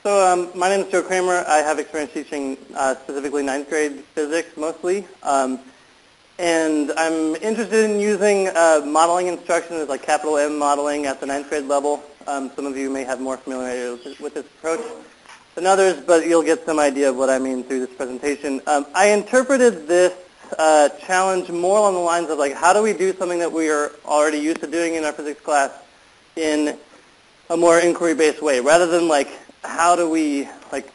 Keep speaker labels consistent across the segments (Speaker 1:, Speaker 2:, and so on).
Speaker 1: So my name is Joe Kramer. I have experience teaching specifically 9th grade physics mostly. And I'm interested in using modeling instructions like capital M modeling at the 9th grade level. Some of you may have more familiarity with this approach than others, but you'll get some idea of what I mean through this presentation. I interpreted this challenge more along the lines of like, how do we do something that we are already used to doing in our physics class in a more inquiry-based way, rather than like, how do we like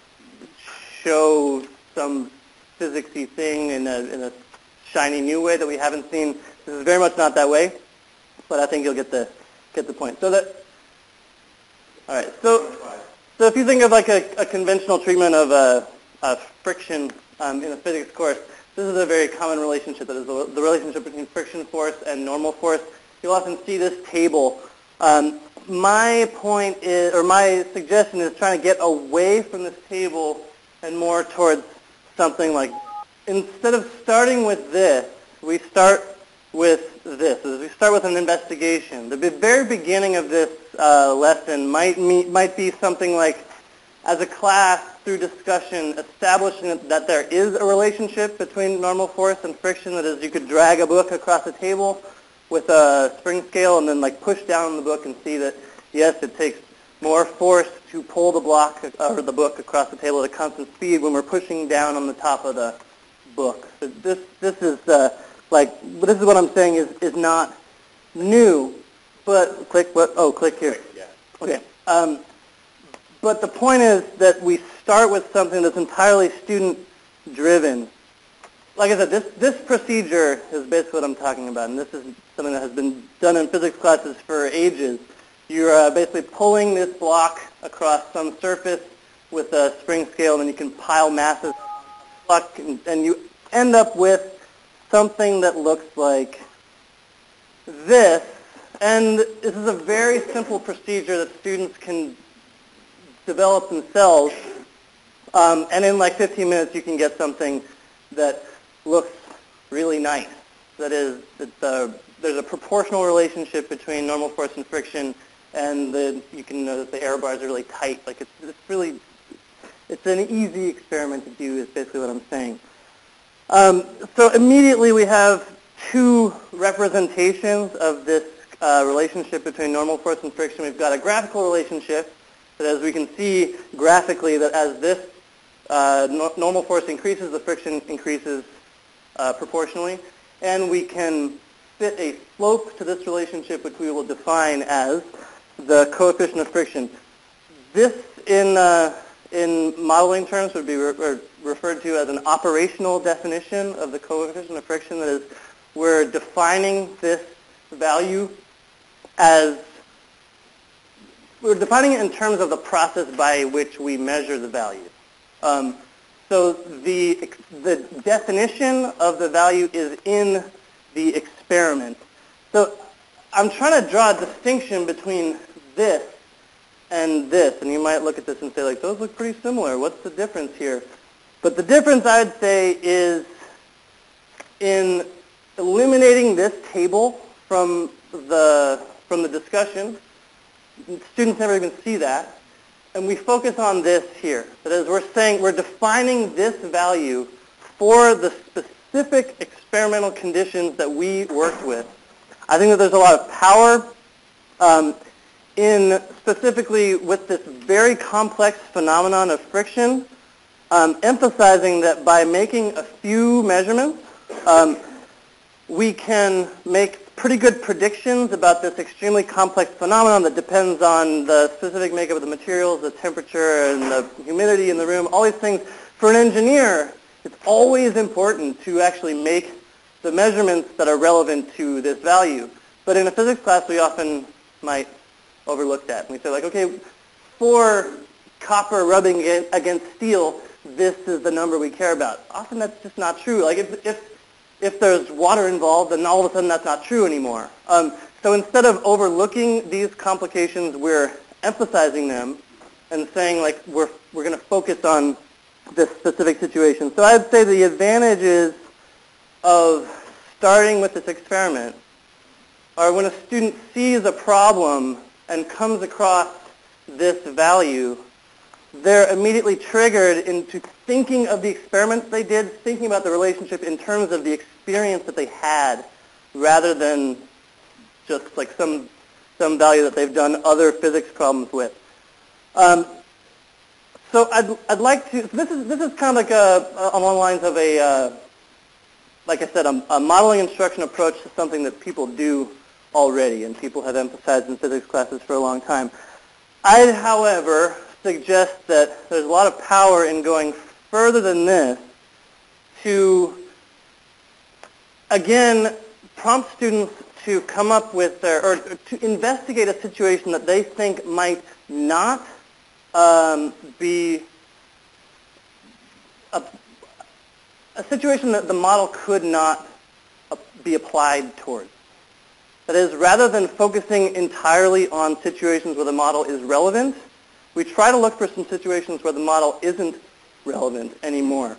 Speaker 1: show some physics-y thing in a shiny new way that we haven't seen. This is very much not that way, but I think you'll get the point. So that, all right. So if you think of like a conventional treatment of friction in a physics course, this is a very common relationship. That is the relationship between friction force and normal force. You'll often see this table. My point is, or my suggestion is trying to get away from this table and more towards something like, instead of starting with this, we start with this. We start with an investigation. The very beginning of this lesson might be something like, as a class, through discussion, establishing that there is a relationship between normal force and friction. That is, you could drag a book across a table with a spring scale and then like push down the book and see that, yes, it takes more force to pull the block or the book across the table at a constant speed when we're pushing down on the top of the book. So this is what I'm saying is not new, but click here. Yeah. Okay. But the point is that we start with something that's entirely student-driven. Like I said, this procedure is basically what I'm talking about, and this is something that has been done in physics classes for ages. You're basically pulling this block across some surface with a spring scale, and then you can pile masses on the block, and you end up with something that looks like this. And this is a very simple procedure that students can develop themselves, and in like 15 minutes you can get something that looks really nice. That is, there's a proportional relationship between normal force and friction, and you can notice the error bars are really tight. Like it's an easy experiment to do, is basically what I'm saying. So immediately we have two representations of this relationship between normal force and friction. We've got a graphical relationship that, as we can see graphically, that as this normal force increases, the friction increases proportionally. And we can fit a slope to this relationship, which we will define as the coefficient of friction. This, in modeling terms, would be referred to as an operational definition of the coefficient of friction. That is, we're defining this value as, we're defining it in terms of the process by which we measure the value. So the definition of the value is in the experiment. So I'm trying to draw a distinction between this and this. And you might look at this and say, like, those look pretty similar. What's the difference here? But the difference, I'd say, is in eliminating this table from the discussion. Students never even see that. And we focus on this here. That is, we're defining this value for the specific experimental conditions that we worked with. I think that there's a lot of power in specifically with this very complex phenomenon of friction, emphasizing that by making a few measurements, we can make pretty good predictions about this extremely complex phenomenon that depends on the specific makeup of the materials, the temperature, and the humidity in the room, all these things. For an engineer, it's always important to actually make the measurements that are relevant to this value. But in a physics class, we often might overlook that. And we say, like, okay, for copper rubbing against steel, this is the number we care about. Often that's just not true. Like, if there's water involved, then all of a sudden that's not true anymore. So instead of overlooking these complications, we're emphasizing them and saying, like, we're going to focus on this specific situation. So I'd say the advantages of starting with this experiment are when a student sees a problem and comes across this value, they're immediately triggered into thinking of the experiments they did, thinking about the relationship in terms of the experience that they had, rather than just like some value that they've done other physics problems with. So I'd like to. So this is kind of like along the lines of a, like I said, a modeling instruction approach to something that people do already and people have emphasized in physics classes for a long time. I'd, however, suggest that there's a lot of power in going further than this to, again, prompt students to come up with or to investigate a situation that they think might not be a situation that the model could not be applied towards. That is, rather than focusing entirely on situations where the model is relevant, we try to look for some situations where the model isn't relevant anymore.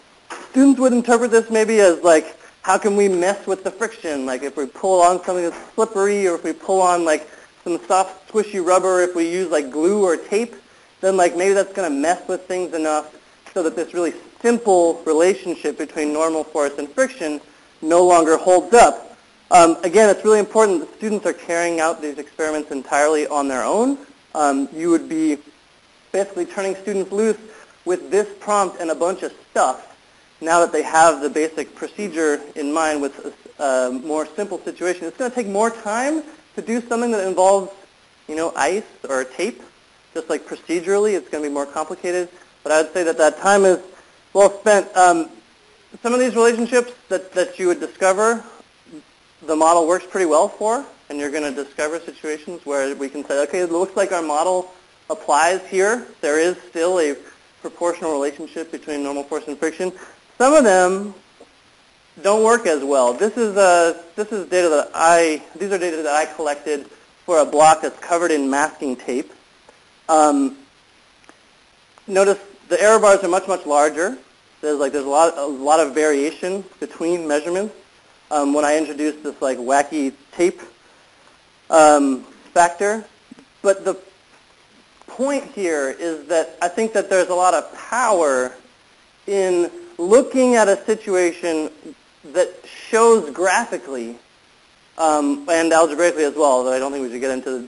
Speaker 1: Students would interpret this maybe as like, how can we mess with the friction? Like if we pull on something that's slippery, or if we pull on like some soft squishy rubber, if we use like glue or tape, then like maybe that's going to mess with things enough so that this really simple relationship between normal force and friction no longer holds up. Again, it's really important that students are carrying out these experiments entirely on their own. You would be basically turning students loose with this prompt and a bunch of stuff now that they have the basic procedure in mind with a more simple situation. It's going to take more time to do something that involves, ice or tape. Just like procedurally, it's going to be more complicated. But I would say that time is well spent. Some of these relationships that you would discover, the model works pretty well for, and you're going to discover situations where we can say, okay, it looks like our model applies here. There is still a proportional relationship between normal force and friction. Some of them don't work as well. These are data that I collected for a block that's covered in masking tape. Notice the error bars are much larger. There's a lot of variation between measurements. When I introduced this like wacky tape factor, but the point here is that I think that there's a lot of power in looking at a situation that shows graphically and algebraically as well, though I don't think we should get into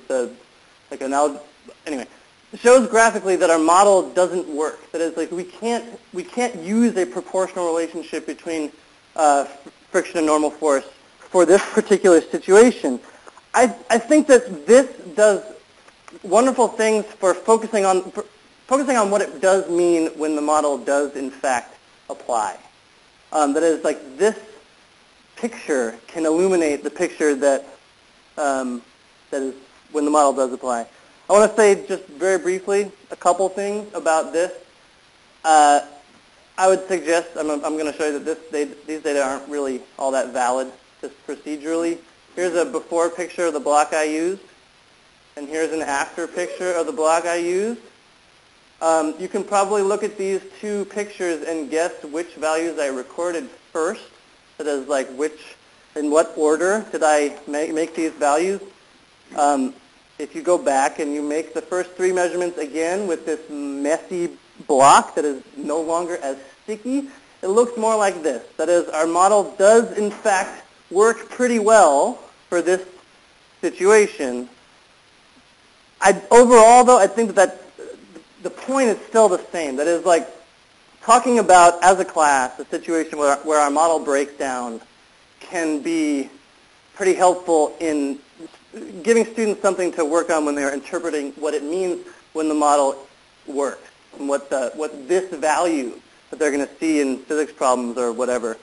Speaker 1: anyway. Shows graphically that our model doesn't work. That is, like we can't use a proportional relationship between friction and normal force for this particular situation. I think that this does wonderful things for focusing on what it does mean when the model does in fact apply. That is, like this picture can illuminate the picture that is when the model does apply. I want to say just very briefly a couple things about this. I would suggest, I'm going to show you that these data aren't really all that valid just procedurally. Here's a before picture of the block I used, and here's an after picture of the block I used. You can probably look at these two pictures and guess which values I recorded first. That is, like in what order did I make these values? If you go back and you make the first three measurements again with this messy block that is no longer as sticky, it looks more like this. That is, our model does in fact work pretty well for this situation. Overall, though, I think that the point is still the same. That is, like talking about as a class a situation where our model breaks down can be pretty helpful in giving students something to work on when they're interpreting what it means when the model works, and what this value that they're going to see in physics problems or whatever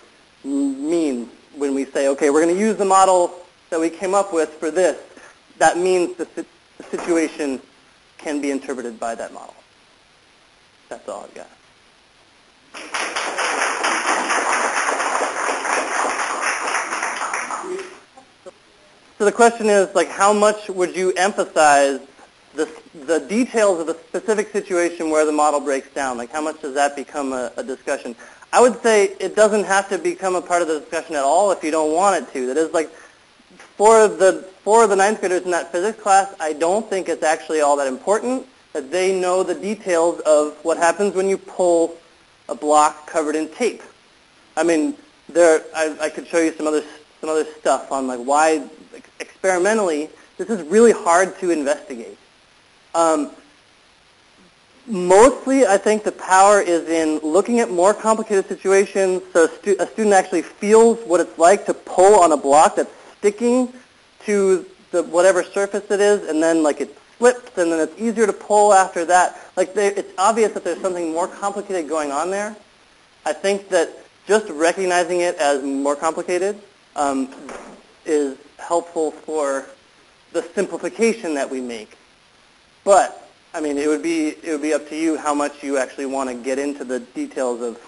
Speaker 1: means when we say, okay, we're going to use the model that we came up with for this. That means the situation can be interpreted by that model. That's all I've got. So the question is, like, how much would you emphasize the details of a specific situation where the model breaks down? Like, how much does that become a discussion? I would say it doesn't have to become a part of the discussion at all if you don't want it to. That is, like, for the ninth graders in that physics class, I don't think it's actually all that important. that they know the details of what happens when you pull a block covered in tape. I mean, I could show you some other stuff on like why experimentally this is really hard to investigate. Mostly, I think the power is in looking at more complicated situations so a student actually feels what it's like to pull on a block that's sticking to the whatever surface it is, and then like it slips, and then it's easier to pull after that. Like it's obvious that there's something more complicated going on there. I think that just recognizing it as more complicated is helpful for the simplification that we make. But I mean, it would be up to you how much you actually want to get into the details of